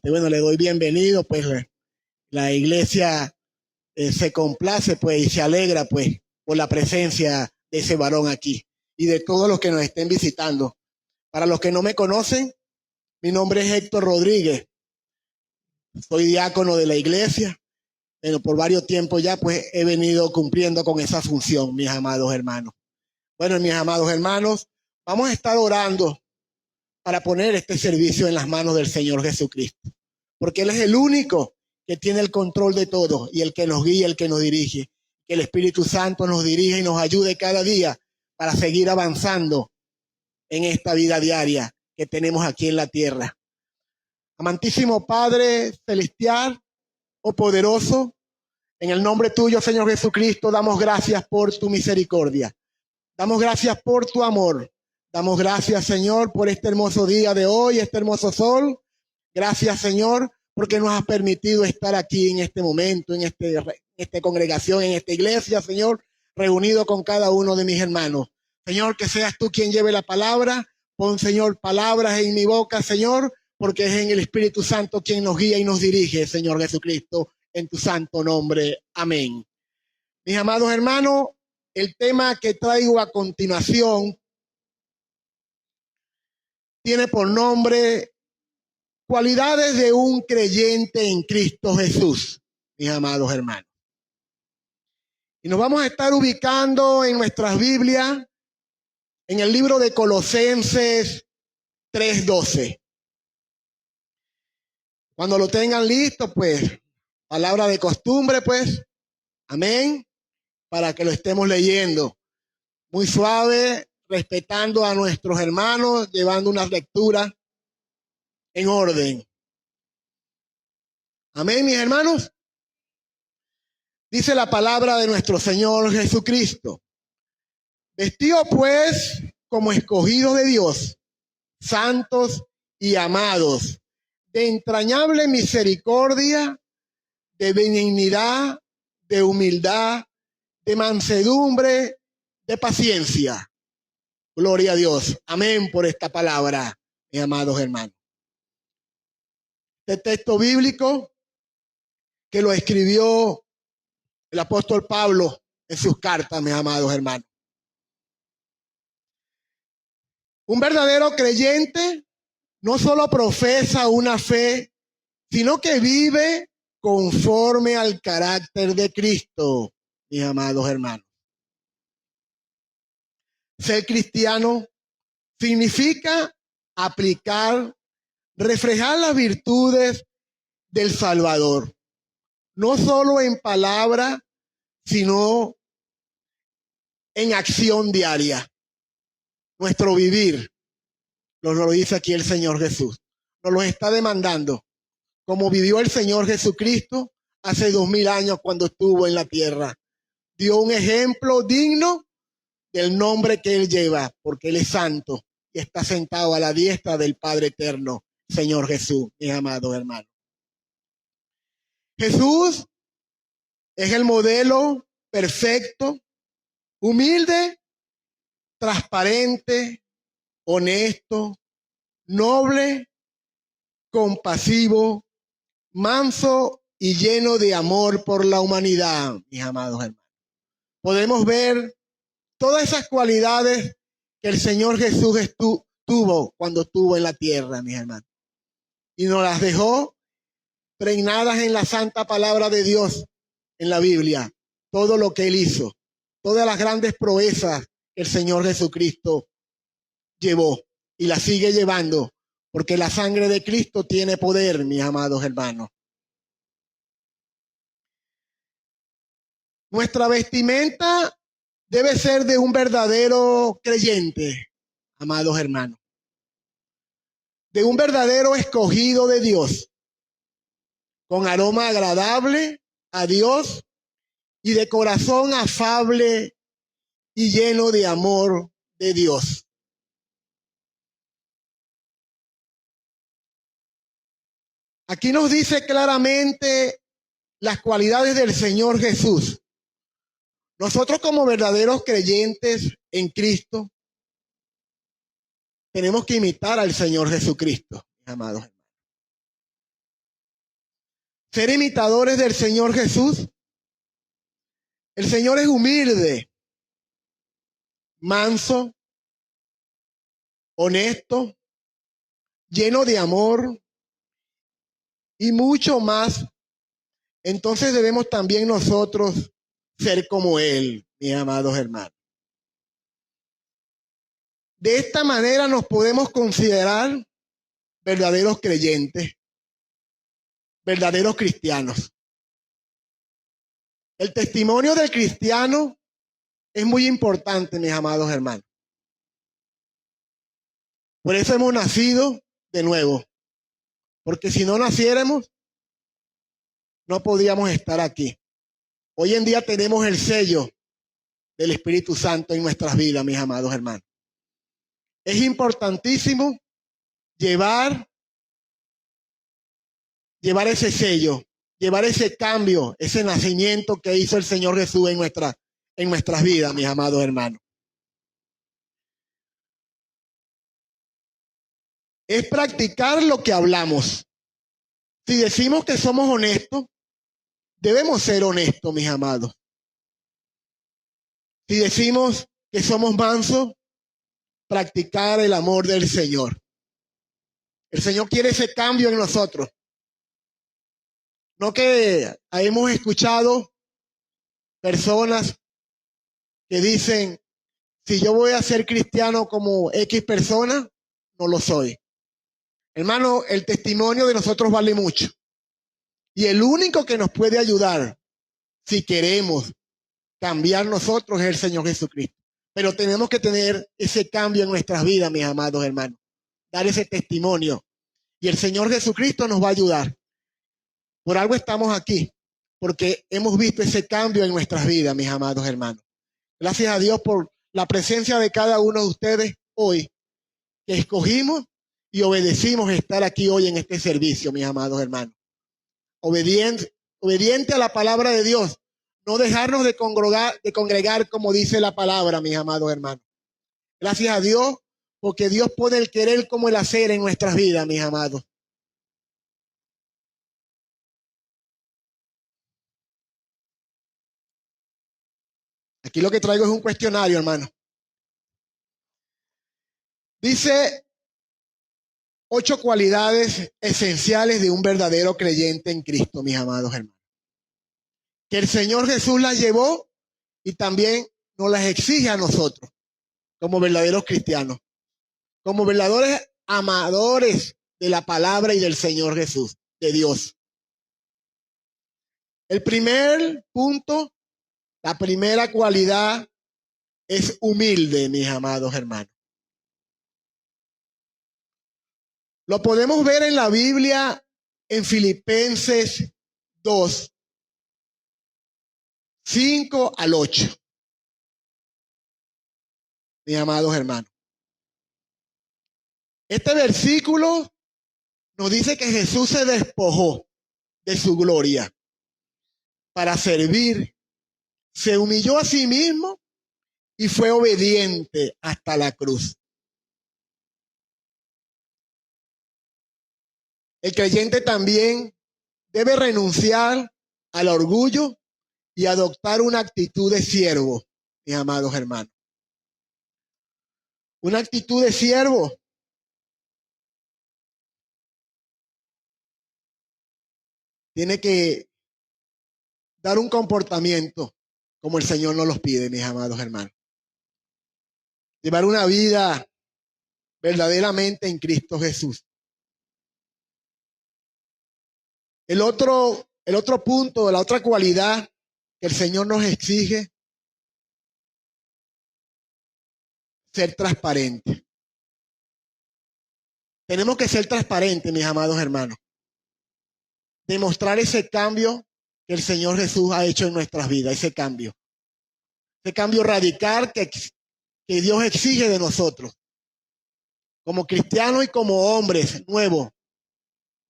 Bueno, le doy bienvenido, pues la iglesia se complace, pues, y se alegra, pues, por la presencia de ese varón aquí y de todos los que nos estén visitando. Para los que no me conocen, mi nombre es Héctor Rodríguez. Soy diácono de la iglesia, pero por varios tiempos ya, pues, he venido cumpliendo con esa función, mis amados hermanos. Bueno, mis amados hermanos, vamos a estar orando para poner este servicio en las manos del Señor Jesucristo, porque Él es el único que tiene el control de todo y el que nos guía, el que nos dirige. Que el Espíritu Santo nos dirija y nos ayude cada día para seguir avanzando en esta vida diaria que tenemos aquí en la tierra. Amantísimo Padre Celestial, oh poderoso, en el nombre tuyo, Señor Jesucristo, damos gracias por tu misericordia. Damos gracias por tu amor. Damos gracias, Señor, por este hermoso día de hoy, este hermoso sol. Gracias, Señor, porque nos has permitido estar aquí en este momento, en esta congregación, en esta iglesia, Señor, reunido con cada uno de mis hermanos. Señor, que seas tú quien lleve la palabra. Pon, Señor, palabras en mi boca, Señor, porque es en el Espíritu Santo quien nos guía y nos dirige, Señor Jesucristo, en tu santo nombre. Amén. Mis amados hermanos, el tema que traigo a continuación tiene por nombre cualidades de un creyente en Cristo Jesús, mis amados hermanos. Y nos vamos a estar ubicando en nuestras Biblias en el libro de Colosenses 3:12. Cuando lo tengan listo, pues, palabra de costumbre, pues, amén, para que lo estemos leyendo. Muy suave, respetando a nuestros hermanos, llevando unas lecturas en orden. Amén, mis hermanos. Dice la palabra de nuestro Señor Jesucristo. Vestidos pues como escogidos de Dios, santos y amados, de entrañable misericordia, de benignidad, de humildad, de mansedumbre, de paciencia. Gloria a Dios. Amén por esta palabra, mis amados hermanos. Este texto bíblico que lo escribió el apóstol Pablo en sus cartas, mis amados hermanos. Un verdadero creyente no solo profesa una fe, sino que vive conforme al carácter de Cristo, mis amados hermanos. Ser cristiano significa aplicar, reflejar las virtudes del Salvador, no solo en palabra, sino en acción diaria. Nuestro vivir, nos lo dice aquí el Señor Jesús, nos lo está demandando, como vivió el Señor Jesucristo hace 2000 años cuando estuvo en la tierra. Dio un ejemplo digno del nombre que Él lleva, porque Él es santo y está sentado a la diestra del Padre eterno, Señor Jesús, mis amados hermanos. Jesús es el modelo perfecto, humilde, transparente, honesto, noble, compasivo, manso y lleno de amor por la humanidad, mis amados hermanos. Podemos ver todas esas cualidades que el Señor Jesús tuvo cuando estuvo en la tierra, mis hermanos. Y nos las dejó pregnadas en la santa palabra de Dios, en la Biblia. Todo lo que Él hizo, todas las grandes proezas que el Señor Jesucristo llevó y la sigue llevando, porque la sangre de Cristo tiene poder, mis amados hermanos. Nuestra vestimenta debe ser de un verdadero creyente, amados hermanos, de un verdadero escogido de Dios, con aroma agradable a Dios y de corazón afable y lleno de amor de Dios. Aquí nos dice claramente las cualidades del Señor Jesús. Nosotros como verdaderos creyentes en Cristo tenemos que imitar al Señor Jesucristo, mis amados hermanos. ser imitadores del Señor Jesús. El Señor es humilde, manso, honesto, lleno de amor y mucho más. Entonces debemos también nosotros ser como Él, mis amados hermanos. De esta manera nos podemos considerar verdaderos creyentes, verdaderos cristianos. El testimonio del cristiano es muy importante, mis amados hermanos. Por eso hemos nacido de nuevo. Porque si no naciéramos, no podríamos estar aquí. Hoy en día tenemos el sello del Espíritu Santo en nuestras vidas, mis amados hermanos. Es importantísimo llevar ese sello, llevar ese cambio, ese nacimiento que hizo el Señor Jesús en nuestras vidas, mis amados hermanos. Es practicar lo que hablamos. Si decimos que somos honestos, debemos ser honestos, mis amados. Si decimos que somos mansos, practicar el amor del Señor. El Señor quiere ese cambio en nosotros. No que hemos escuchado personas que dicen, si yo voy a ser cristiano como X persona, no lo soy. Hermano, el testimonio de nosotros vale mucho. Y el único que nos puede ayudar, si queremos cambiar nosotros, es el Señor Jesucristo. Pero tenemos que tener ese cambio en nuestras vidas, mis amados hermanos. Dar ese testimonio. Y el Señor Jesucristo nos va a ayudar. Por algo estamos aquí. Porque hemos visto ese cambio en nuestras vidas, mis amados hermanos. Gracias a Dios por la presencia de cada uno de ustedes hoy, que escogimos y obedecimos estar aquí hoy en este servicio, mis amados hermanos. Obediente a la palabra de Dios. No dejarnos de congregar como dice la palabra, mis amados hermanos. Gracias a Dios, porque Dios pone el querer como el hacer en nuestras vidas, mis amados. Aquí lo que traigo es un cuestionario, hermano. Dice 8 cualidades esenciales de un verdadero creyente en Cristo, mis amados hermanos. Que el Señor Jesús las llevó y también nos las exige a nosotros, como verdaderos cristianos, como verdaderos amadores de la palabra y del Señor Jesús, de Dios. El primer punto, la primera cualidad es humilde, mis amados hermanos. Lo podemos ver en la Biblia en Filipenses 2, 5 al 8. Mis amados hermanos. Este versículo nos dice que Jesús se despojó de su gloria para servir. Se humilló a sí mismo y fue obediente hasta la cruz. El creyente también debe renunciar al orgullo y adoptar una actitud de siervo, mis amados hermanos. Una actitud de siervo. Tiene que dar un comportamiento como el Señor nos los pide, mis amados hermanos. Llevar una vida verdaderamente en Cristo Jesús. El otro punto, la otra cualidad que el Señor nos exige, ser transparente. Tenemos que ser transparentes, mis amados hermanos. Demostrar ese cambio que el Señor Jesús ha hecho en nuestras vidas, ese cambio. Ese cambio radical que Dios exige de nosotros. Como cristianos y como hombres nuevos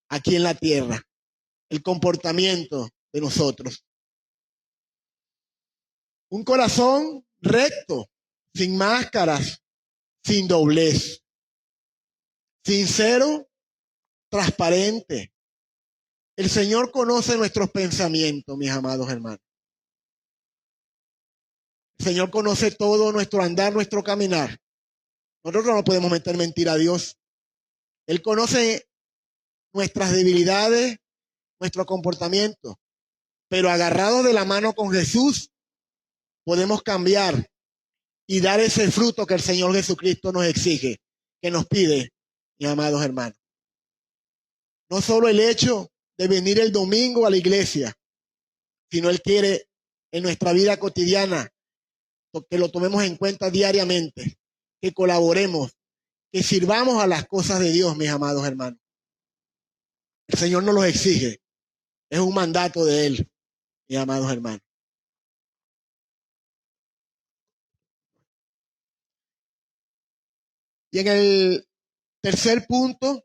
aquí en la tierra. El comportamiento de nosotros. Un corazón recto, sin máscaras, sin doblez. Sincero, transparente. El Señor conoce nuestros pensamientos, mis amados hermanos. El Señor conoce todo nuestro andar, nuestro caminar. Nosotros no podemos meter mentira a Dios. Él conoce nuestras debilidades, nuestro comportamiento. Pero agarrados de la mano con Jesús, podemos cambiar y dar ese fruto que el Señor Jesucristo nos exige, que nos pide, mis amados hermanos. No solo el hecho de venir el domingo a la iglesia, sino Él quiere en nuestra vida cotidiana que lo tomemos en cuenta diariamente, que colaboremos, que sirvamos a las cosas de Dios, mis amados hermanos. El Señor nos los exige. Es un mandato de Él, mis amados hermanos. Y en el tercer punto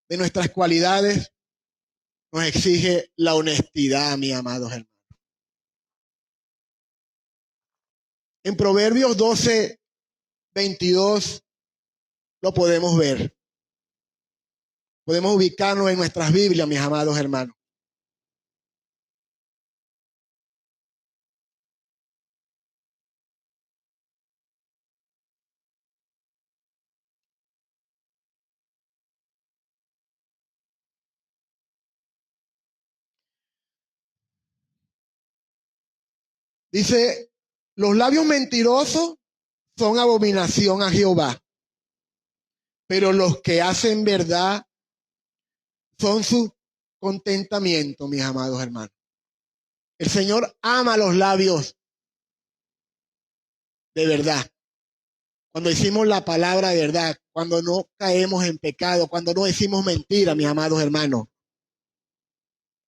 de nuestras cualidades, nos exige la honestidad, mis amados hermanos. En Proverbios 12:22 lo podemos ver. Podemos ubicarnos en nuestras Biblias, mis amados hermanos. Dice, los labios mentirosos son abominación a Jehová, pero los que hacen verdad son su contentamiento, mis amados hermanos. El Señor ama los labios de verdad. Cuando decimos la palabra de verdad, cuando no caemos en pecado, cuando no decimos mentira, mis amados hermanos.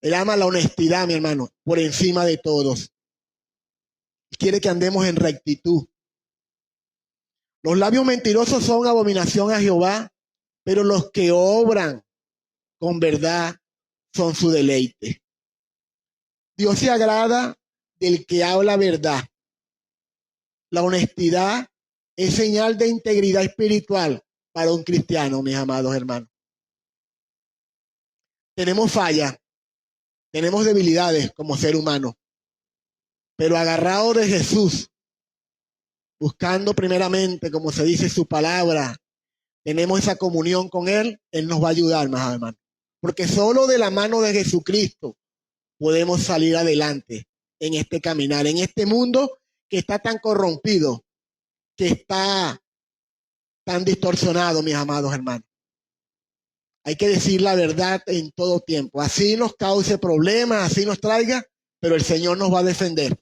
Él ama la honestidad, mi hermano, por encima de todos. Quiere que andemos en rectitud. Los labios mentirosos son abominación a Jehová, pero los que obran con verdad son su deleite. Dios se agrada del que habla verdad. La honestidad es señal de integridad espiritual para un cristiano, mis amados hermanos. Tenemos fallas, tenemos debilidades como ser humano, pero agarrado de Jesús, buscando primeramente, como se dice su palabra, tenemos esa comunión con Él, Él nos va a ayudar, mis hermanos. Porque solo de la mano de Jesucristo podemos salir adelante en este caminar, en este mundo que está tan corrompido, que está tan distorsionado, mis amados hermanos. Hay que decir la verdad en todo tiempo. Así nos cause problemas, así nos traiga, pero el Señor nos va a defender.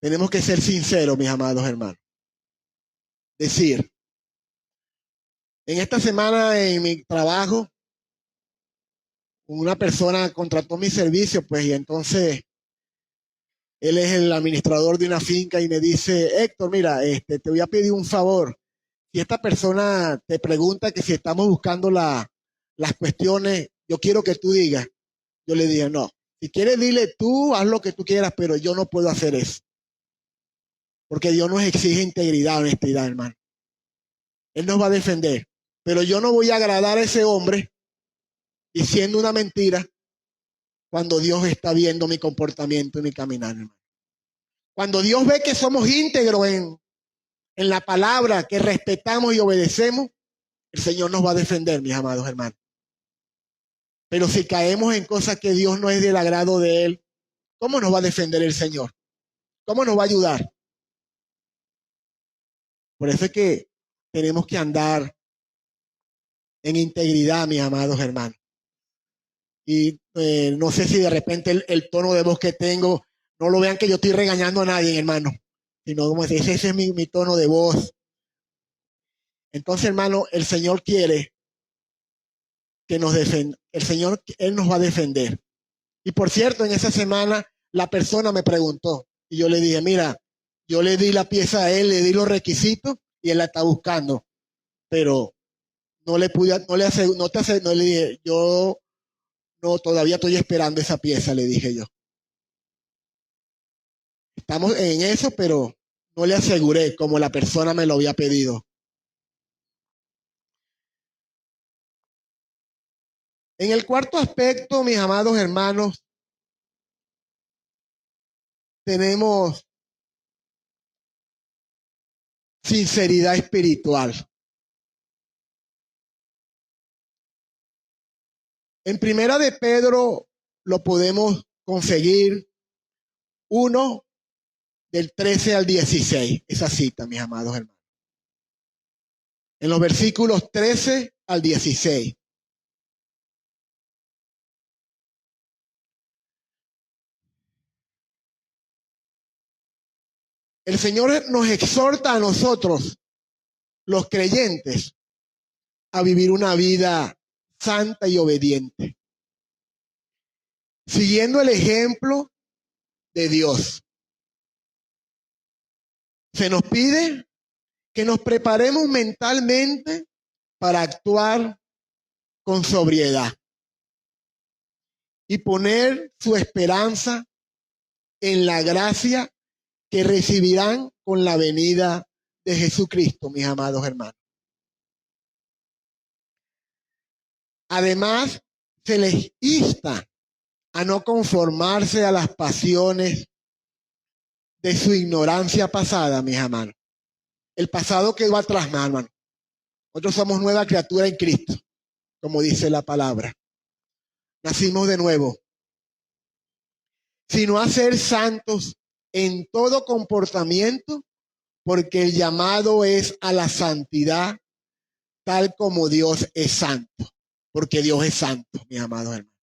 Tenemos que ser sinceros, mis amados hermanos. Decir, en esta semana en mi trabajo, una persona contrató mi servicio, pues, y entonces él es el administrador de una finca y me dice, Héctor, mira, te voy a pedir un favor. Si esta persona te pregunta que si estamos buscando las cuestiones, yo quiero que tú digas. Yo le dije, no, si quieres dile tú, haz lo que tú quieras, pero yo no puedo hacer eso. Porque Dios nos exige integridad, honestidad, hermano. Él nos va a defender. Pero yo no voy a agradar a ese hombre diciendo una mentira cuando Dios está viendo mi comportamiento y mi caminar, hermano. Cuando Dios ve que somos íntegros en la palabra, que respetamos y obedecemos, el Señor nos va a defender, mis amados hermanos. Pero si caemos en cosas que Dios no es del agrado de Él, ¿cómo nos va a defender el Señor? ¿Cómo nos va a ayudar? Por eso es que tenemos que andar en integridad, mis amados hermanos. Y no sé si de repente el tono de voz que tengo, no lo vean que yo estoy regañando a nadie, hermano, sino como ese es mi tono de voz. Entonces, hermano, el Señor quiere que nos defienda. El Señor, Él nos va a defender. Y por cierto, en esa semana la persona me preguntó y yo le dije, mira, yo le di la pieza a él, le di los requisitos y él la está buscando, pero no le pude, no le dije, yo no, todavía estoy esperando esa pieza, le dije yo. Estamos en eso, pero no le aseguré como la persona me lo había pedido. En el cuarto aspecto, mis amados hermanos, tenemos sinceridad espiritual. En Primera de Pedro lo podemos conseguir 1 del 13 al 16, esa cita, mis amados hermanos. En los versículos 13 al 16. El Señor nos exhorta a nosotros, los creyentes, a vivir una vida santa y obediente, siguiendo el ejemplo de Dios. Se nos pide que nos preparemos mentalmente para actuar con sobriedad y poner su esperanza en la gracia que recibirán con la venida de Jesucristo, mis amados hermanos. Además, se les insta a no conformarse a las pasiones de su ignorancia pasada, mis hermanos. El pasado quedó atrás, mis hermanos. Nosotros somos nueva criatura en Cristo, como dice la palabra. Nacimos de nuevo. Sino a ser santos en todo comportamiento, porque el llamado es a la santidad, tal como Dios es santo. Porque Dios es santo, mis amados hermanos.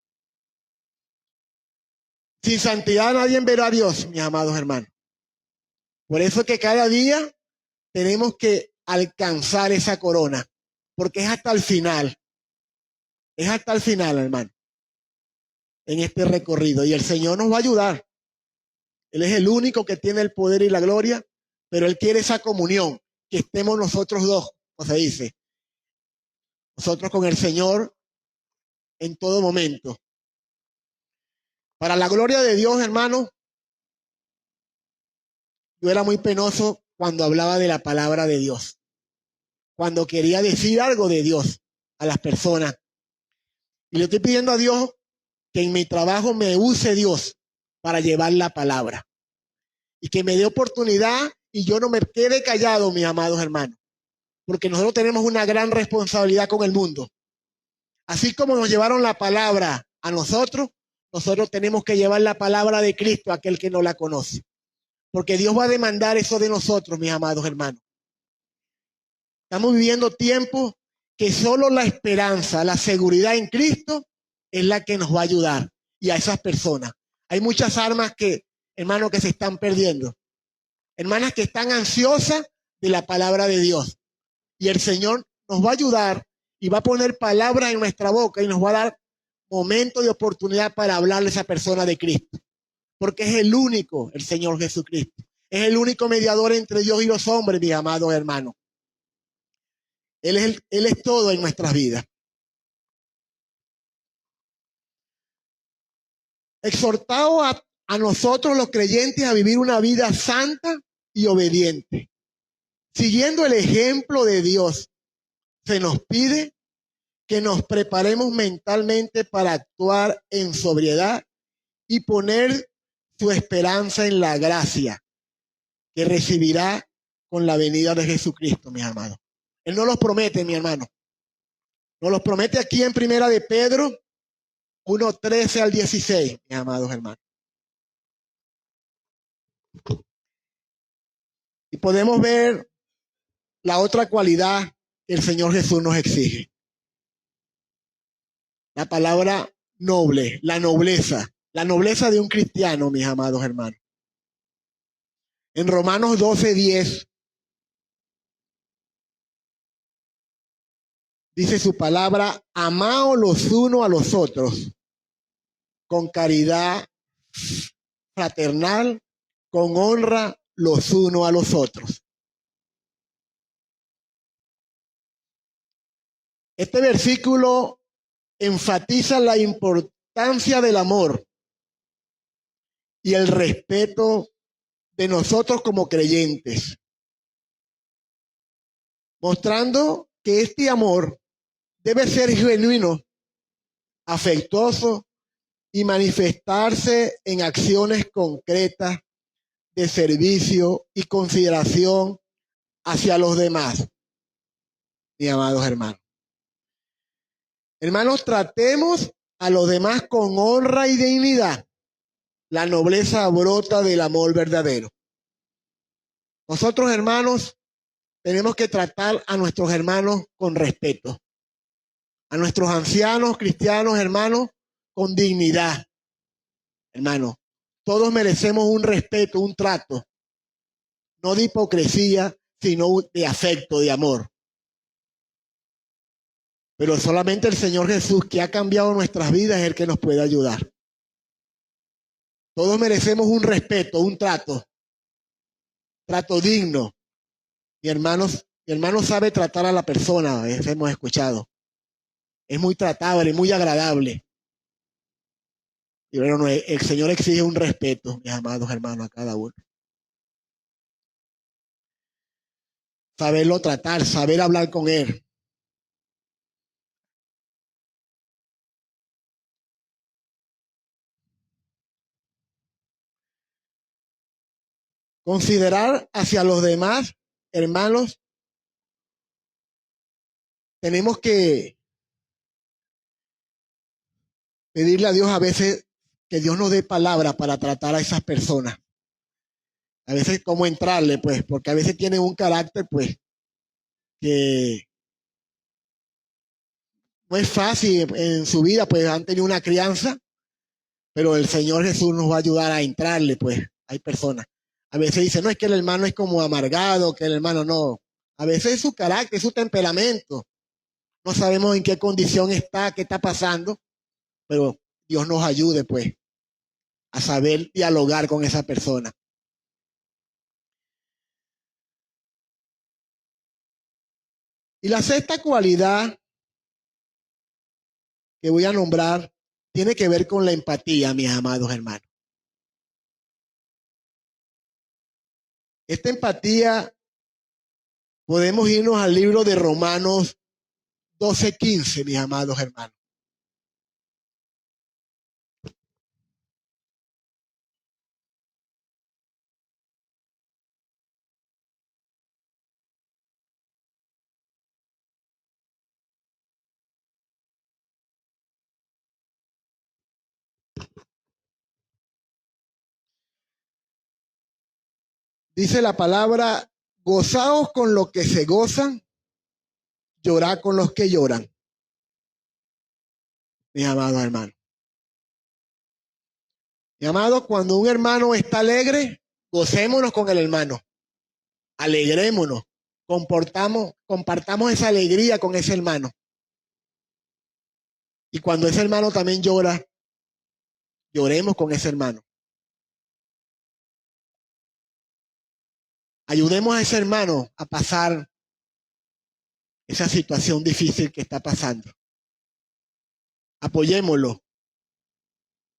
Sin santidad nadie verá a Dios, mis amados hermanos. Por eso es que cada día tenemos que alcanzar esa corona, porque es hasta el final. Es hasta el final, hermano, en este recorrido. Y el Señor nos va a ayudar. Él es el único que tiene el poder y la gloria, pero Él quiere esa comunión, que estemos nosotros dos, como se dice. Nosotros con el Señor en todo momento. Para la gloria de Dios, hermano, yo era muy penoso cuando hablaba de la palabra de Dios. Cuando quería decir algo de Dios a las personas. Y le estoy pidiendo a Dios que en mi trabajo me use Dios para llevar la palabra. Y que me dé oportunidad y yo no me quede callado, mis amados hermanos. Porque nosotros tenemos una gran responsabilidad con el mundo. Así como nos llevaron la palabra a nosotros, nosotros tenemos que llevar la palabra de Cristo a aquel que no la conoce. Porque Dios va a demandar eso de nosotros, mis amados hermanos. Estamos viviendo tiempos que solo la esperanza, la seguridad en Cristo es la que nos va a ayudar. Y a esas personas. Hay muchas almas que, hermanos, que se están perdiendo. Hermanas que están ansiosas de la palabra de Dios. Y el Señor nos va a ayudar y va a poner palabras en nuestra boca y nos va a dar momentos de oportunidad para hablarle a esa persona de Cristo. Porque es el único, el Señor Jesucristo. Es el único mediador entre Dios y los hombres, mis amados hermanos. Él es todo en nuestras vidas. Exhortado a nosotros los creyentes a vivir una vida santa y obediente. Siguiendo el ejemplo de Dios, se nos pide que nos preparemos mentalmente para actuar en sobriedad y poner su esperanza en la gracia que recibirá con la venida de Jesucristo, mis amados. Él no los promete, mi hermano. Nos los promete aquí en Primera de Pedro 1:13 al 16, mis amados hermanos. Y podemos ver la otra cualidad que el Señor Jesús nos exige. La palabra noble, la nobleza de un cristiano, mis amados hermanos. En Romanos 12:10 dice su palabra: amaos los unos a los otros con caridad fraternal, con honra los unos a los otros. Este versículo enfatiza la importancia del amor y el respeto de nosotros como creyentes, mostrando que este amor debe ser genuino afectuoso y manifestarse en acciones concretas de servicio y consideración hacia los demás, mis amados hermanos. Hermanos, tratemos a los demás con honra y dignidad. La nobleza brota del amor verdadero. Nosotros, hermanos, tenemos que tratar a nuestros hermanos con respeto. A nuestros ancianos, cristianos, hermanos, con dignidad. Hermanos, todos merecemos un respeto, un trato. No de hipocresía, sino de afecto, de amor. Pero solamente el Señor Jesús, que ha cambiado nuestras vidas, es el que nos puede ayudar. Todos merecemos un respeto, un trato digno. Mi hermano sabe tratar a la persona, a veces hemos escuchado. Es muy tratable, muy agradable. Y bueno, el Señor exige un respeto, mis amados hermanos, a cada uno. Saberlo tratar, saber hablar con él. Considerar hacia los demás, hermanos, tenemos que pedirle a Dios a veces que Dios nos dé palabras para tratar a esas personas. A veces cómo entrarle, pues, porque a veces tienen un carácter, pues, que no es fácil en su vida, pues han tenido una crianza, pero el Señor Jesús nos va a ayudar a entrarle, pues, hay personas. A veces dicen, no, es que el hermano es como amargado, que el hermano no. A veces es su carácter, es su temperamento. No sabemos en qué condición está, qué está pasando, pero Dios nos ayude, pues, a saber dialogar con esa persona. Y la sexta cualidad que voy a nombrar tiene que ver con la empatía, mis amados hermanos. Esta empatía, podemos irnos al libro de Romanos 12:15, mis amados hermanos. Dice la palabra, gozaos con los que se gozan, llorad con los que lloran. Mis amados hermanos. Mi amado, cuando un hermano está alegre, gocémonos con el hermano. Alegrémonos. Compartamos esa alegría con ese hermano. Y cuando ese hermano también llora, lloremos con ese hermano. Ayudemos a ese hermano a pasar esa situación difícil que está pasando. Apoyémoslo,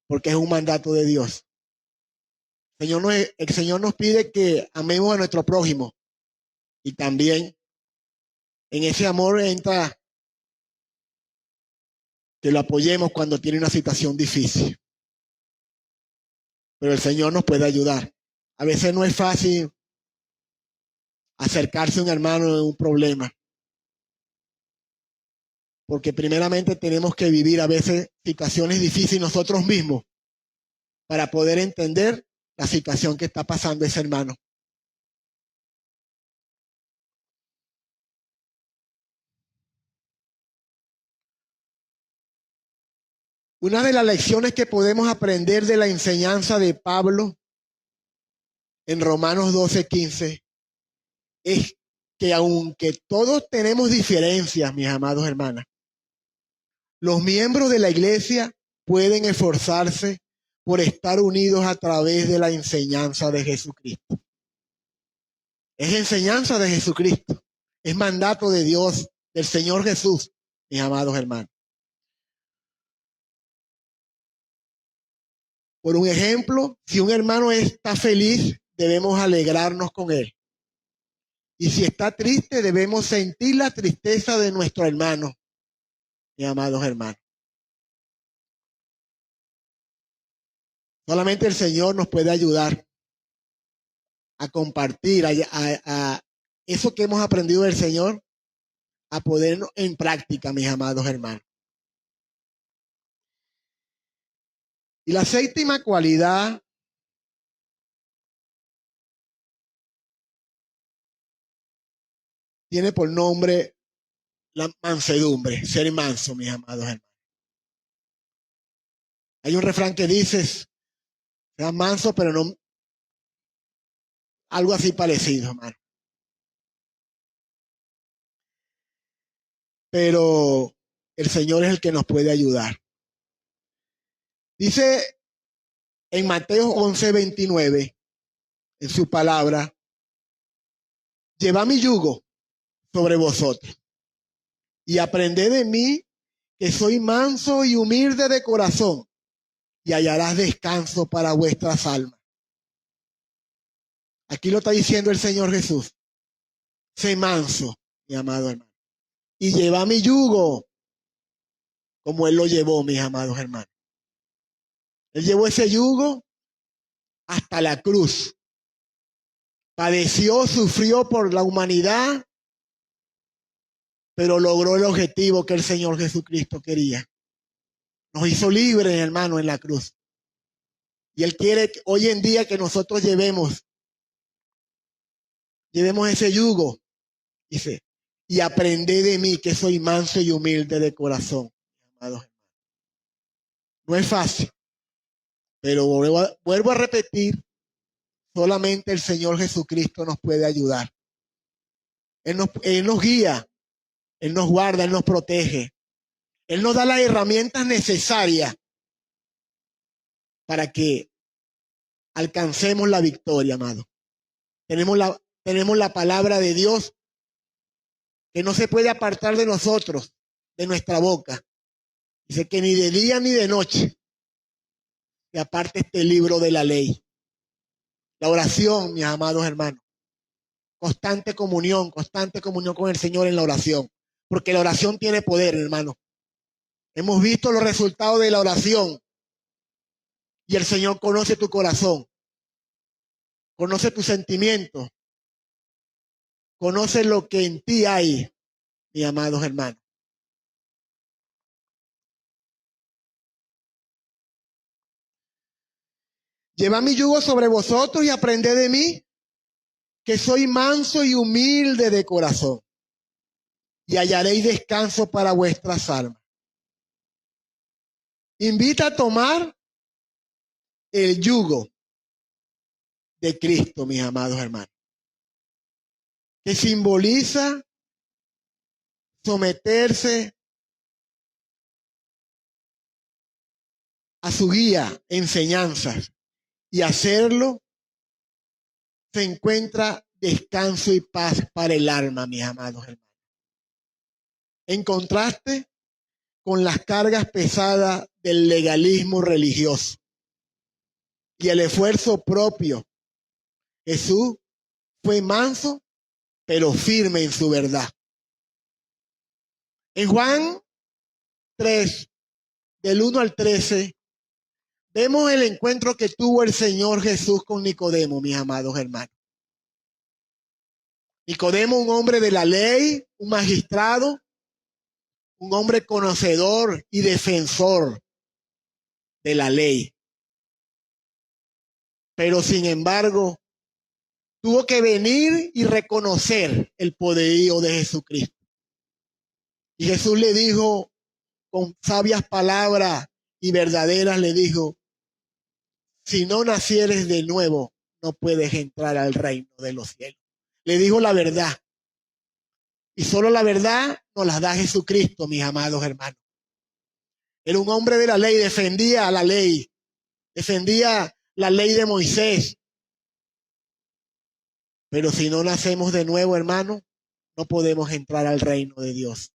porque es un mandato de Dios. El Señor nos pide que amemos a nuestro prójimo y también en ese amor entra que lo apoyemos cuando tiene una situación difícil. Pero el Señor nos puede ayudar. A veces no es fácil acercarse a un hermano en un problema. Porque primeramente tenemos que vivir a veces situaciones difíciles nosotros mismos para poder entender la situación que está pasando ese hermano. Una de las lecciones que podemos aprender de la enseñanza de Pablo en Romanos 12:15 es que aunque todos tenemos diferencias, mis amados hermanos, los miembros de la iglesia pueden esforzarse por estar unidos a través de la enseñanza de Jesucristo. Es enseñanza de Jesucristo. Es mandato de Dios, del Señor Jesús, mis amados hermanos. Por un ejemplo, si un hermano está feliz, debemos alegrarnos con él. Y si está triste, debemos sentir la tristeza de nuestro hermano, mis amados hermanos. Solamente el Señor nos puede ayudar a compartir a eso que hemos aprendido del Señor, a ponerlo en práctica, mis amados hermanos. Y la séptima cualidad tiene por nombre la mansedumbre, ser manso, mis amados hermanos. Hay un refrán que dice, sea manso, pero no, algo así parecido, hermano. Pero el Señor es el que nos puede ayudar. Dice en Mateo 11:29, en su palabra, llevad mi yugo sobre vosotros y aprended de mí, que soy manso y humilde de corazón, y hallarás descanso para vuestras almas. Aquí lo está diciendo el Señor Jesús. Sé manso, mi amado hermano, y lleva mi yugo como Él lo llevó, mis amados hermanos. Él llevó ese yugo hasta la cruz. Padeció, sufrió por la humanidad, pero logró el objetivo que el Señor Jesucristo quería. Nos hizo libres, hermano, en la cruz. Y Él quiere hoy en día que nosotros llevemos ese yugo. Dice, y aprended de mí, que soy manso y humilde de corazón, amados hermanos. No es fácil, pero vuelvo a repetir, solamente el Señor Jesucristo nos puede ayudar. Él nos guía, Él nos guarda, Él nos protege. Él nos da las herramientas necesarias para que alcancemos la victoria, amado. Tenemos la palabra de Dios que no se puede apartar de nosotros, de nuestra boca. Dice que ni de día ni de noche se aparte este libro de la ley. La oración, mis amados hermanos. Constante comunión con el Señor en la oración. Porque la oración tiene poder, hermano. Hemos visto los resultados de la oración. Y el Señor conoce tu corazón. Conoce tus sentimientos. Conoce lo que en ti hay, mis amados hermanos. Llevad mi yugo sobre vosotros y aprended de mí, que soy manso y humilde de corazón, y hallaréis descanso para vuestras almas. Invita a tomar el yugo de Cristo, mis amados hermanos, que simboliza someterse a su guía, enseñanzas, y hacerlo se encuentra descanso y paz para el alma, mis amados hermanos. En contraste con las cargas pesadas del legalismo religioso y el esfuerzo propio, Jesús fue manso, pero firme en su verdad. En Juan 3, del 1 al 13, vemos el encuentro que tuvo el Señor Jesús con Nicodemo, mis amados hermanos. Nicodemo, un hombre de la ley, un magistrado, un hombre conocedor y defensor de la ley. Pero sin embargo, tuvo que venir y reconocer el poderío de Jesucristo. Y Jesús le dijo con sabias palabras y verdaderas, le dijo, si no nacieres de nuevo, no puedes entrar al reino de los cielos. Le dijo la verdad. Y solo la verdad nos la da Jesucristo, mis amados hermanos. Era un hombre de la ley, defendía la ley, defendía la ley de Moisés. Pero si no nacemos de nuevo, hermano, no podemos entrar al reino de Dios.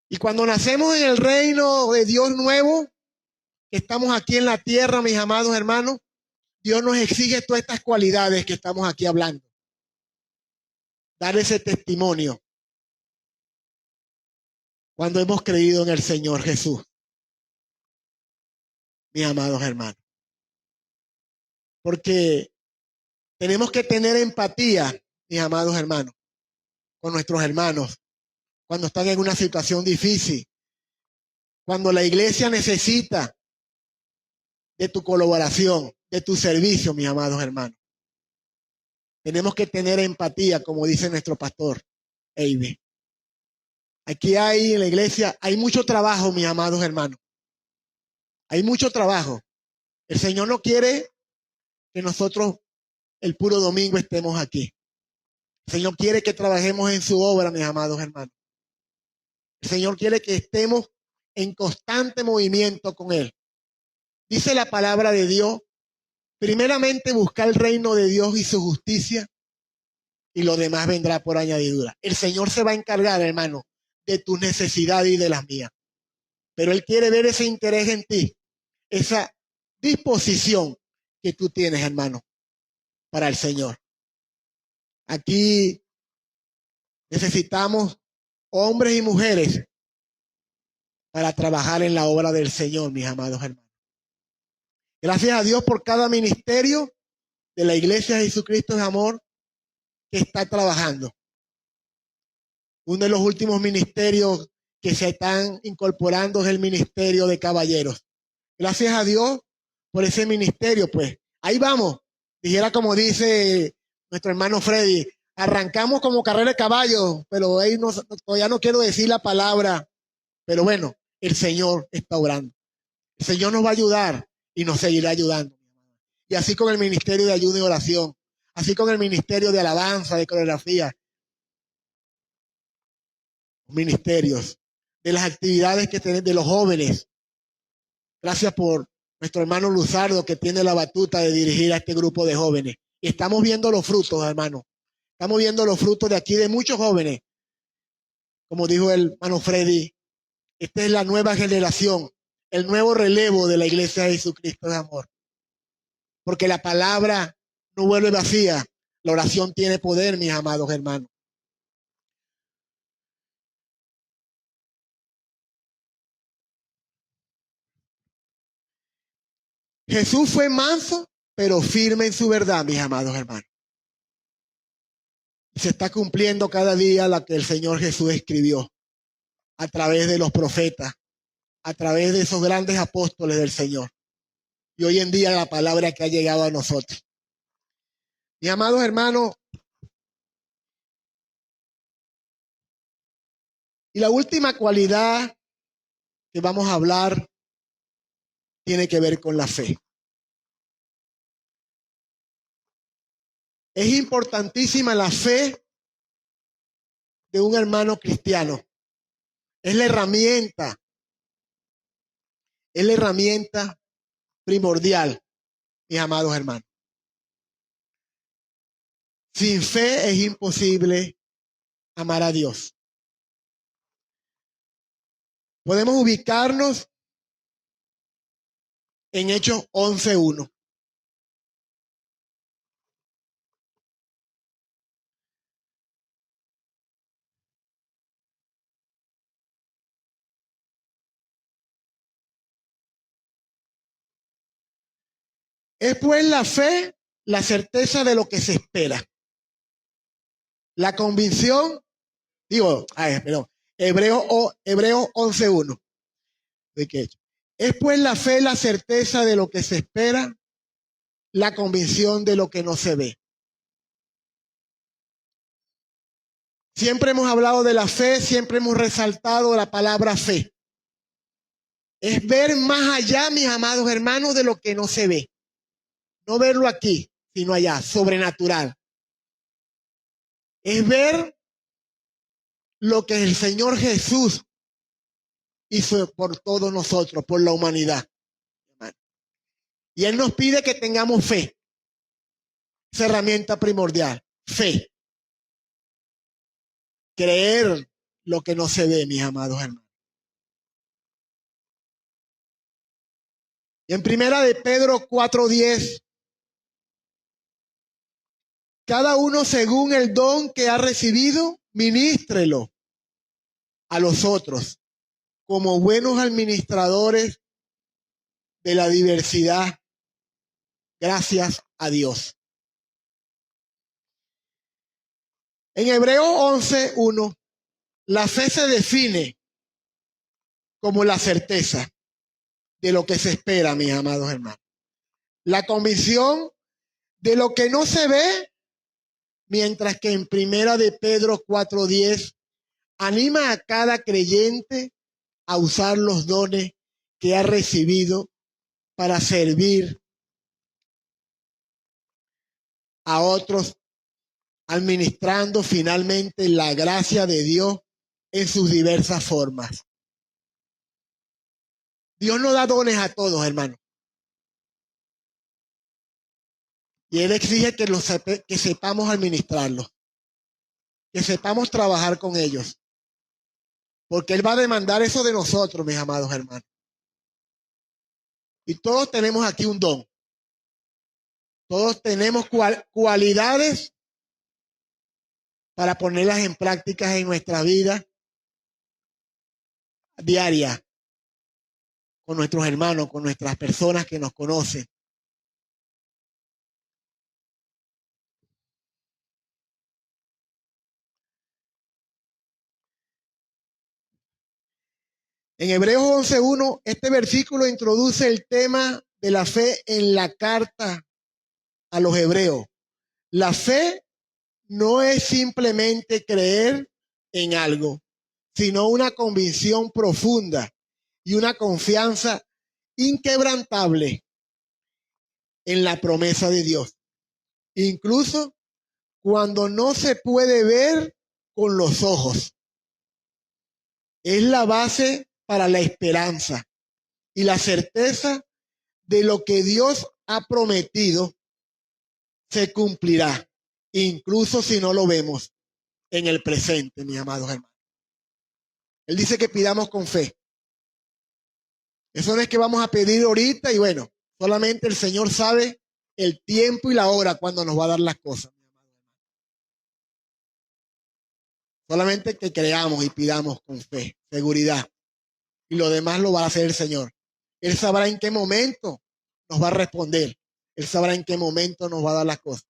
Y cuando nacemos en el reino de Dios nuevo, que estamos aquí en la tierra, mis amados hermanos, Dios nos exige todas estas cualidades que estamos aquí hablando. Dar ese testimonio cuando hemos creído en el Señor Jesús. mis amados hermanos. Porque tenemos que tener empatía, mis amados hermanos, con nuestros hermanos, cuando están en una situación difícil, cuando la iglesia necesita de tu colaboración, de tu servicio, mis amados hermanos. Tenemos que tener empatía, como dice nuestro pastor Eibe. Aquí hay en la iglesia, hay mucho trabajo, mis amados hermanos. Hay mucho trabajo. El Señor no quiere que nosotros el puro domingo estemos aquí. El Señor quiere que trabajemos en su obra, mis amados hermanos. El Señor quiere que estemos en constante movimiento con Él. Dice la palabra de Dios, primeramente buscar el reino de Dios y su justicia, y lo demás vendrá por añadidura. El Señor se va a encargar, hermano, de tus necesidades y de las mías. Pero Él quiere ver ese interés en ti, esa disposición que tú tienes, hermano, para el Señor. Aquí necesitamos hombres y mujeres para trabajar en la obra del Señor, mis amados hermanos. Gracias a Dios por cada ministerio de la Iglesia de Jesucristo de Amor que está trabajando. Uno de los últimos ministerios que se están incorporando es el ministerio de caballeros. Gracias a Dios por ese ministerio, pues. Ahí vamos. Dijera como dice nuestro hermano Freddy, arrancamos como carrera de caballo, pero ahí todavía no quiero decir la palabra. Pero bueno, el Señor está orando. El Señor nos va a ayudar y nos seguirá ayudando. Y así con el ministerio de ayuda y oración, así con el ministerio de alabanza, de coreografía, ministerios, de las actividades que tienen de los jóvenes. Gracias por nuestro hermano Luzardo, que tiene la batuta de dirigir a este grupo de jóvenes. Y estamos viendo los frutos, hermano. Estamos viendo los frutos de aquí de muchos jóvenes. Como dijo el hermano Freddy, esta es la nueva generación, el nuevo relevo de la Iglesia de Jesucristo de Amor. Porque la palabra no vuelve vacía. La oración tiene poder, mis amados hermanos. Jesús fue manso, pero firme en su verdad, mis amados hermanos. Se está cumpliendo cada día la que el Señor Jesús escribió a través de los profetas, a través de esos grandes apóstoles del Señor. Y hoy en día la palabra que ha llegado a nosotros. Mis amados hermanos, y la última cualidad que vamos a hablar tiene que ver con la fe. Es importantísima la fe de un hermano cristiano. Es la herramienta primordial, mis amados hermanos. Sin fe es imposible amar a Dios. Podemos ubicarnos en Hechos 11:1. Es pues la fe, la certeza de lo que se espera. La convicción, Hebreos 11:1. Es pues la fe, la certeza de lo que se espera, la convicción de lo que no se ve. Siempre hemos hablado de la fe, siempre hemos resaltado la palabra fe. Es ver más allá, mis amados hermanos, de lo que no se ve. No verlo aquí, sino allá, sobrenatural. Es ver lo que el Señor Jesús hizo por todos nosotros, por la humanidad. Y Él nos pide que tengamos fe. Esa herramienta primordial, fe. Creer lo que no se ve, mis amados hermanos. Y en primera de Pedro 4:10, cada uno según el don que ha recibido, ministrelo a los otros como buenos administradores de la diversidad, gracias a Dios. En Hebreos 11:1, la fe se define como la certeza de lo que se espera, mis amados hermanos. La convicción de lo que no se ve, mientras que en Primera de Pedro 4:10 anima a cada creyente a usar los dones que ha recibido para servir a otros, administrando finalmente la gracia de Dios en sus diversas formas. Dios no da dones a todos, hermanos. Y Él exige que sepamos administrarlos, que sepamos trabajar con ellos. Porque Él va a demandar eso de nosotros, mis amados hermanos. Y todos tenemos aquí un don. Todos tenemos cualidades para ponerlas en práctica en nuestra vida diaria, con nuestros hermanos, con nuestras personas que nos conocen. En Hebreos 11:1, este versículo introduce el tema de la fe en la carta a los hebreos. La fe no es simplemente creer en algo, sino una convicción profunda y una confianza inquebrantable en la promesa de Dios. Incluso cuando no se puede ver con los ojos. Es la base para la esperanza y la certeza de lo que Dios ha prometido se cumplirá, incluso si no lo vemos en el presente, mis amados hermanos. Él dice que pidamos con fe. Eso no es que vamos a pedir ahorita y bueno, solamente el Señor sabe el tiempo y la hora cuando nos va a dar las cosas. Solamente que creamos y pidamos con fe, seguridad. Y lo demás lo va a hacer el Señor. Él sabrá en qué momento nos va a responder. Él sabrá en qué momento nos va a dar las cosas.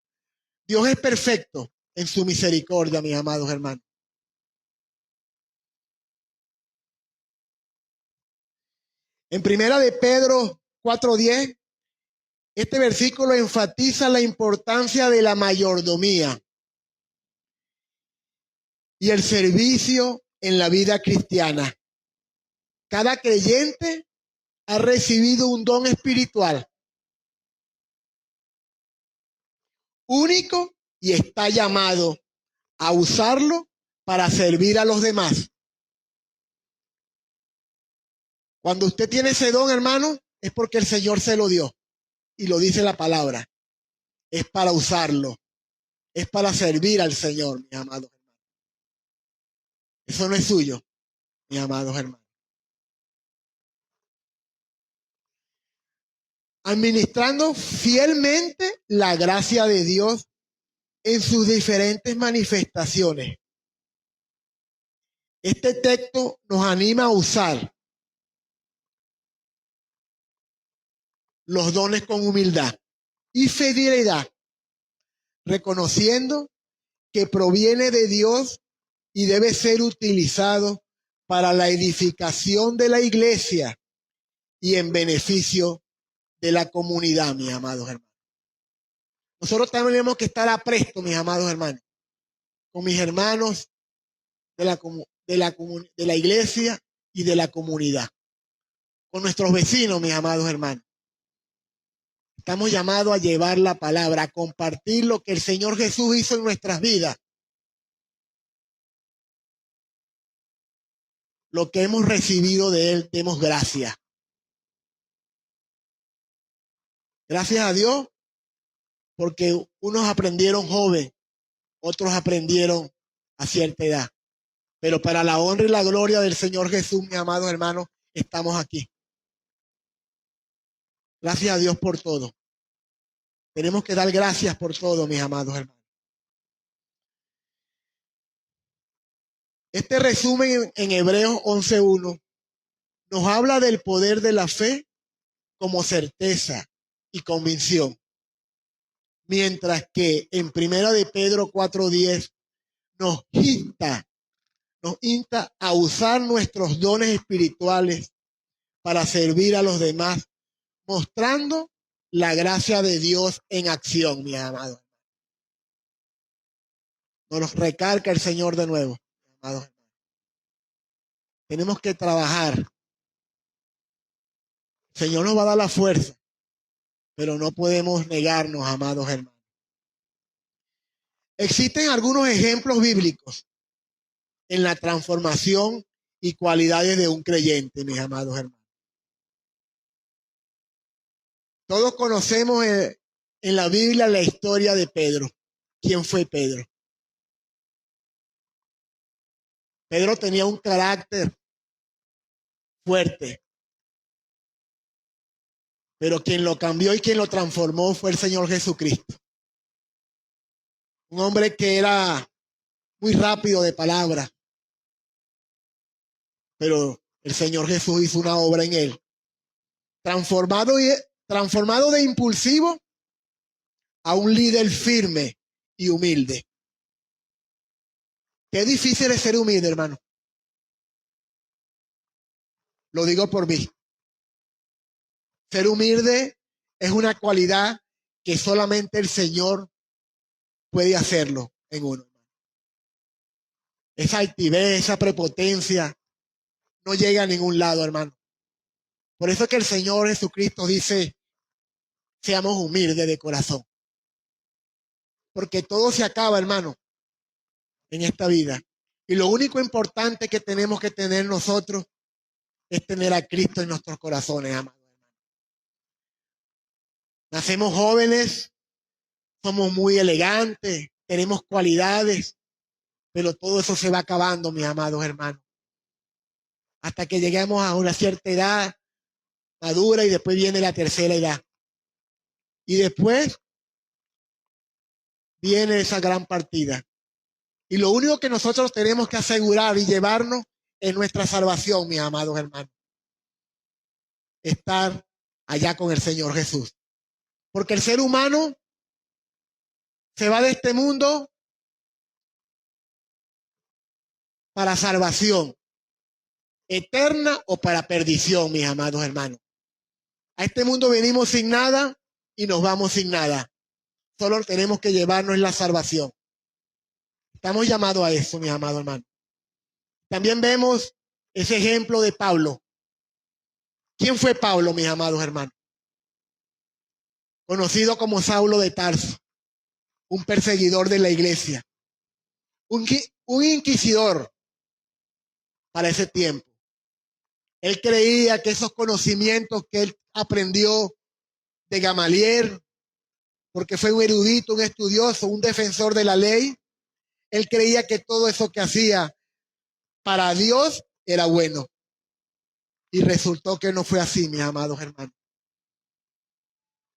Dios es perfecto en su misericordia, mis amados hermanos. En Primera de Pedro 4:10, este versículo enfatiza la importancia de la mayordomía y el servicio en la vida cristiana. Cada creyente ha recibido un don espiritual único y está llamado a usarlo para servir a los demás. Cuando usted tiene ese don, hermano, es porque el Señor se lo dio. Y lo dice la palabra. Es para usarlo. Es para servir al Señor, mis amados hermanos. Eso no es suyo, mis amados hermanos. Administrando fielmente la gracia de Dios en sus diferentes manifestaciones. Este texto nos anima a usar los dones con humildad y fidelidad, reconociendo que proviene de Dios y debe ser utilizado para la edificación de la iglesia y en beneficio de la comunidad, mis amados hermanos. Nosotros también tenemos que estar apresto, mis amados hermanos, con mis hermanos de la iglesia y de la comunidad, con nuestros vecinos, mis amados hermanos. Estamos llamados a llevar la palabra, a compartir lo que el Señor Jesús hizo en nuestras vidas. Lo que hemos recibido de Él, demos gracias. Gracias a Dios, porque unos aprendieron joven, otros aprendieron a cierta edad. Pero para la honra y la gloria del Señor Jesús, mis amados hermanos, estamos aquí. Gracias a Dios por todo. Tenemos que dar gracias por todo, mis amados hermanos. Este resumen en Hebreos 11:1 nos habla del poder de la fe como certeza y convicción. Mientras que en Primera de Pedro 4:10 nos insta a usar nuestros dones espirituales para servir a los demás, mostrando la gracia de Dios en acción, mis amados. Nos recalca el Señor de nuevo, mis amados. Tenemos que trabajar. El Señor nos va a dar la fuerza, pero no podemos negarnos, amados hermanos. Existen algunos ejemplos bíblicos en la transformación y cualidades de un creyente, mis amados hermanos. Todos conocemos en la Biblia la historia de Pedro. ¿Quién fue Pedro? Pedro tenía un carácter fuerte, pero quien lo cambió y quien lo transformó fue el Señor Jesucristo. Un hombre que era muy rápido de palabra, pero el Señor Jesús hizo una obra en él. Transformado de impulsivo a un líder firme y humilde. Qué difícil es ser humilde, hermano. Lo digo por mí. Ser humilde es una cualidad que solamente el Señor puede hacerlo en uno. Esa altivez, esa prepotencia no llega a ningún lado, hermano. Por eso es que el Señor Jesucristo dice, seamos humildes de corazón. Porque todo se acaba, hermano, en esta vida. Y lo único importante que tenemos que tener nosotros es tener a Cristo en nuestros corazones, amados. Nacemos jóvenes, somos muy elegantes, tenemos cualidades, pero todo eso se va acabando, mis amados hermanos. Hasta que lleguemos a una cierta edad madura y después viene la tercera edad. Y después viene esa gran partida. Y lo único que nosotros tenemos que asegurar y llevarnos es nuestra salvación, mis amados hermanos. Estar allá con el Señor Jesús. Porque el ser humano se va de este mundo para salvación eterna o para perdición, mis amados hermanos. A este mundo venimos sin nada y nos vamos sin nada. Solo tenemos que llevarnos la salvación. Estamos llamados a eso, mis amados hermanos. También vemos ese ejemplo de Pablo. ¿Quién fue Pablo, mis amados hermanos? Conocido como Saulo de Tarso, un perseguidor de la iglesia, un inquisidor para ese tiempo. Él creía que esos conocimientos que él aprendió de Gamaliel, porque fue un erudito, un estudioso, un defensor de la ley, él creía que todo eso que hacía para Dios era bueno. Y resultó que no fue así, mis amados hermanos.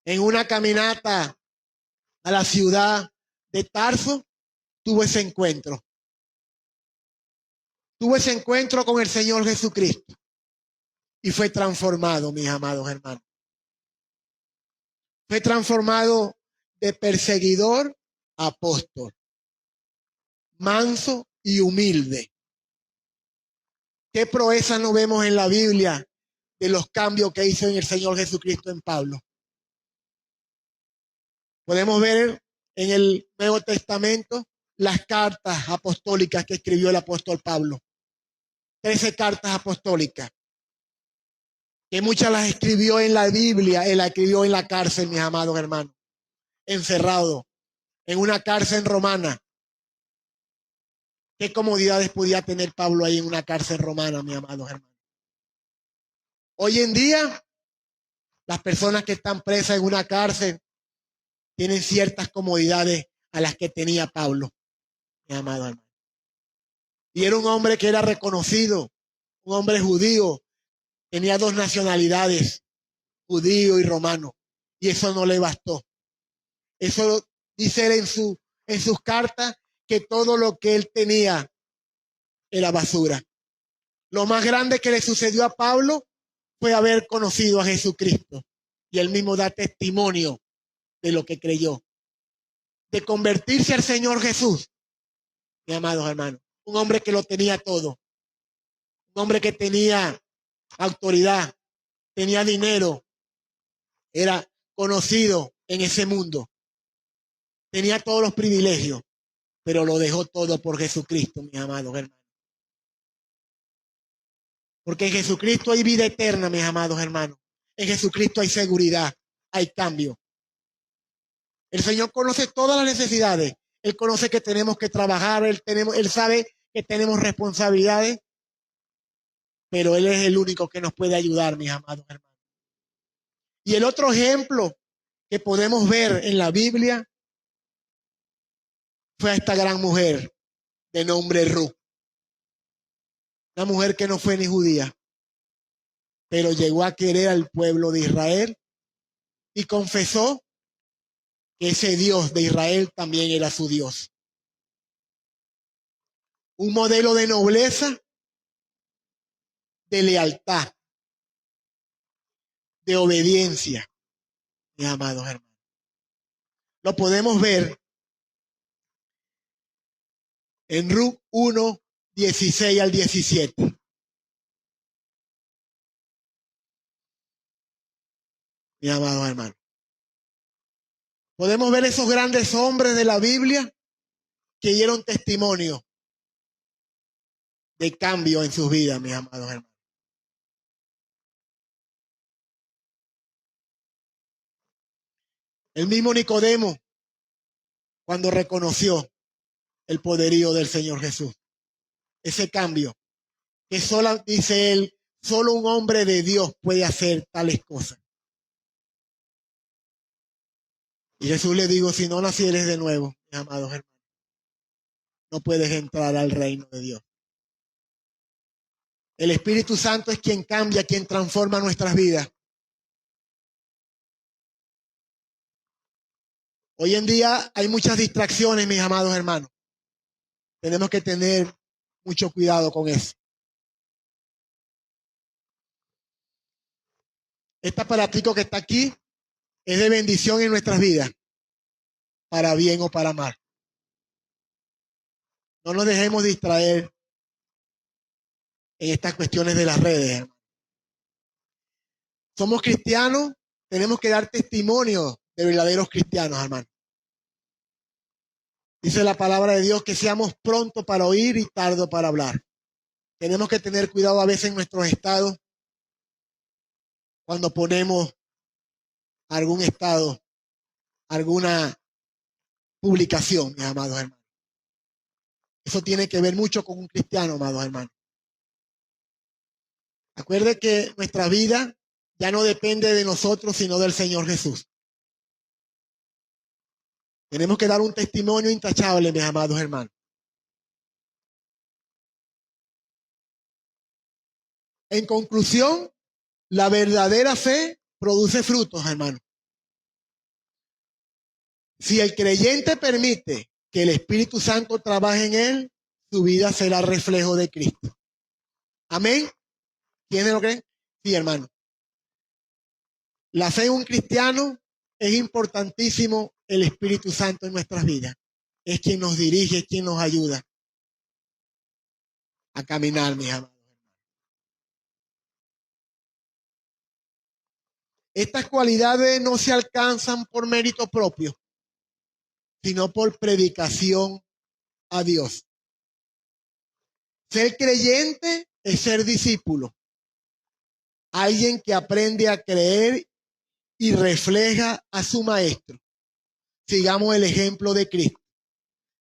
En una caminata a la ciudad de Tarso, tuvo ese encuentro. Tuvo ese encuentro con el Señor Jesucristo. Y fue transformado, mis amados hermanos. Fue transformado de perseguidor a apóstol. Manso y humilde. ¿Qué proezas no vemos en la Biblia de los cambios que hizo en el Señor Jesucristo en Pablo? Podemos ver en el Nuevo Testamento las cartas apostólicas que escribió el apóstol Pablo. 13 cartas apostólicas. Que muchas las escribió en la Biblia, él las escribió en la cárcel, mis amados hermanos. Encerrado en una cárcel romana. ¿Qué comodidades podía tener Pablo ahí en una cárcel romana, mis amados hermanos? Hoy en día, las personas que están presas en una cárcel tienen ciertas comodidades a las que tenía Pablo, mis amados hermanos. Y era un hombre que era reconocido, un hombre judío, tenía 2 nacionalidades, judío y romano, y eso no le bastó. Eso dice él en sus cartas, que todo lo que él tenía era basura. Lo más grande que le sucedió a Pablo fue haber conocido a Jesucristo. y él mismo da testimonio de lo que creyó. De convertirse al Señor Jesús, mis amados hermanos. Un hombre que lo tenía todo. Un hombre que tenía autoridad, tenía dinero, era conocido en ese mundo. Tenía todos los privilegios, pero lo dejó todo por Jesucristo, mis amados hermanos. Porque en Jesucristo hay vida eterna, mis amados hermanos. En Jesucristo hay seguridad, hay cambio. El Señor conoce todas las necesidades. Él conoce que tenemos que trabajar, Él sabe que tenemos responsabilidades, pero Él es el único que nos puede ayudar, mis amados hermanos. Y el otro ejemplo que podemos ver en la Biblia fue a esta gran mujer de nombre Ruth. Una mujer que no fue ni judía, pero llegó a querer al pueblo de Israel y confesó que ese Dios de Israel también era su Dios. Un modelo de nobleza, de lealtad, de obediencia, mis amados hermanos. Lo podemos ver en Ruth 1, 16 al 17. Mis amados hermanos. Podemos ver esos grandes hombres de la Biblia que dieron testimonio de cambio en sus vidas, mis amados hermanos. El mismo Nicodemo, cuando reconoció el poderío del Señor Jesús, ese cambio, que solo, dice él, solo un hombre de Dios puede hacer tales cosas. Y Jesús le dijo, si no nacieres de nuevo, mis amados hermanos, no puedes entrar al reino de Dios. El Espíritu Santo es quien cambia, quien transforma nuestras vidas. Hoy en día hay muchas distracciones, mis amados hermanos. Tenemos que tener mucho cuidado con eso. Este aparatico que está aquí es de bendición en nuestras vidas, para bien o para mal. No nos dejemos distraer en estas cuestiones de las redes, hermano. Somos cristianos, tenemos que dar testimonio de verdaderos cristianos, hermano. Dice la palabra de Dios que seamos prontos para oír y tardo para hablar. Tenemos que tener cuidado a veces en nuestros estados cuando ponemos algún estado, alguna publicación, mis amados hermanos. Eso tiene que ver mucho con un cristiano, amados hermanos. Acuerde que nuestra vida ya no depende de nosotros, sino del Señor Jesús. Tenemos que dar un testimonio intachable, mis amados hermanos. En conclusión, la verdadera fe produce frutos, hermanos. Si el creyente permite que el Espíritu Santo trabaje en él, su vida será reflejo de Cristo. Amén. ¿Quiénes lo creen? Sí, hermano. La fe en un cristiano es importantísimo, el Espíritu Santo en nuestras vidas. Es quien nos dirige, es quien nos ayuda a caminar, mis amados. Estas cualidades no se alcanzan por mérito propio, sino por predicación a Dios. Ser creyente es ser discípulo. Alguien que aprende a creer y refleja a su maestro. Sigamos el ejemplo de Cristo,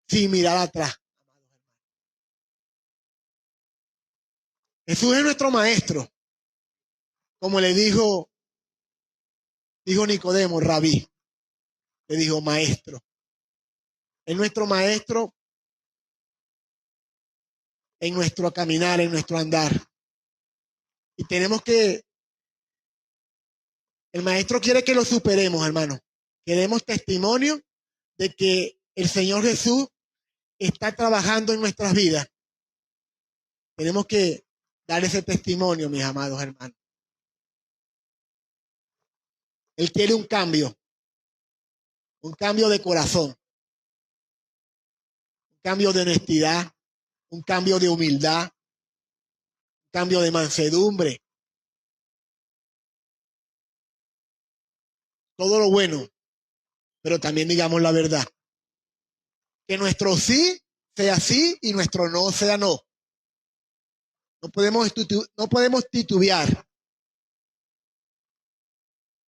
sin mirar atrás. Jesús es nuestro maestro. Como le dijo Nicodemo, rabí. Le dijo maestro. Es nuestro maestro en nuestro caminar, en nuestro andar. Y tenemos que, el maestro quiere que lo superemos, hermano. Que demos testimonio de que el Señor Jesús está trabajando en nuestras vidas. Tenemos que dar ese testimonio, mis amados hermanos. Él quiere un cambio de corazón, un cambio de honestidad, un cambio de humildad, un cambio de mansedumbre. Todo lo bueno, pero también digamos la verdad. Que nuestro sí sea sí y nuestro no sea no. No podemos titubear.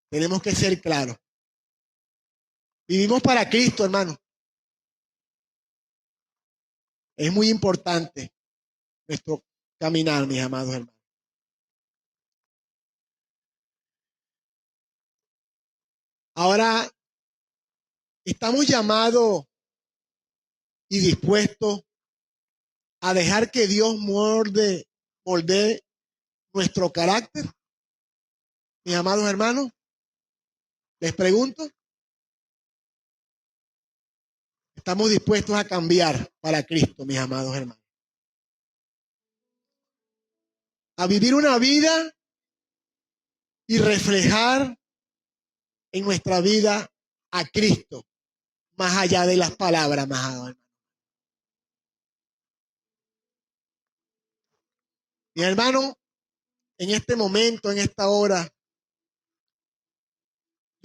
Tenemos que ser claros. Vivimos para Cristo, hermano. Es muy importante nuestro caminar, mis amados hermanos. Ahora, estamos llamados y dispuestos a dejar que Dios moldee nuestro carácter. Mis amados hermanos, les pregunto, ¿estamos dispuestos a cambiar para Cristo, mis amados hermanos? A vivir una vida y reflejar en nuestra vida a Cristo, más allá de las palabras, más allá. Mi hermano, en este momento, en esta hora,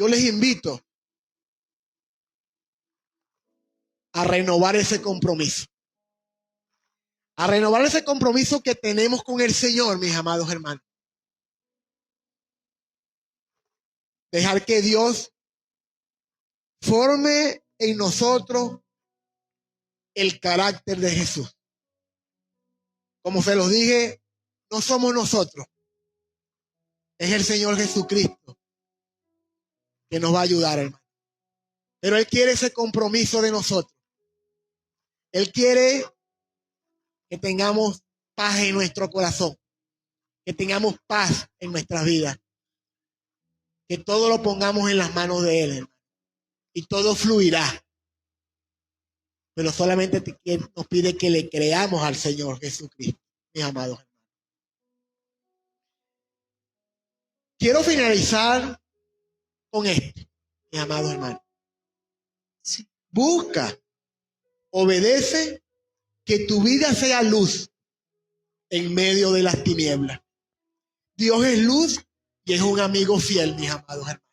yo les invito a renovar ese compromiso. A renovar ese compromiso que tenemos con el Señor, mis amados hermanos. Dejar que Dios forme en nosotros el carácter de Jesús. Como se los dije, no somos nosotros. Es el Señor Jesucristo que nos va a ayudar, hermano. Pero Él quiere ese compromiso de nosotros. Él quiere que tengamos paz en nuestro corazón, que tengamos paz en nuestras vidas, que todo lo pongamos en las manos de Él, hermano, y todo fluirá. Pero solamente nos pide que le creamos al Señor Jesucristo, mis amados hermanos. Quiero finalizar con esto, mis amados hermanos. Busca, obedece, que tu vida sea luz en medio de las tinieblas. Dios es luz y es un amigo fiel, mis amados hermanos.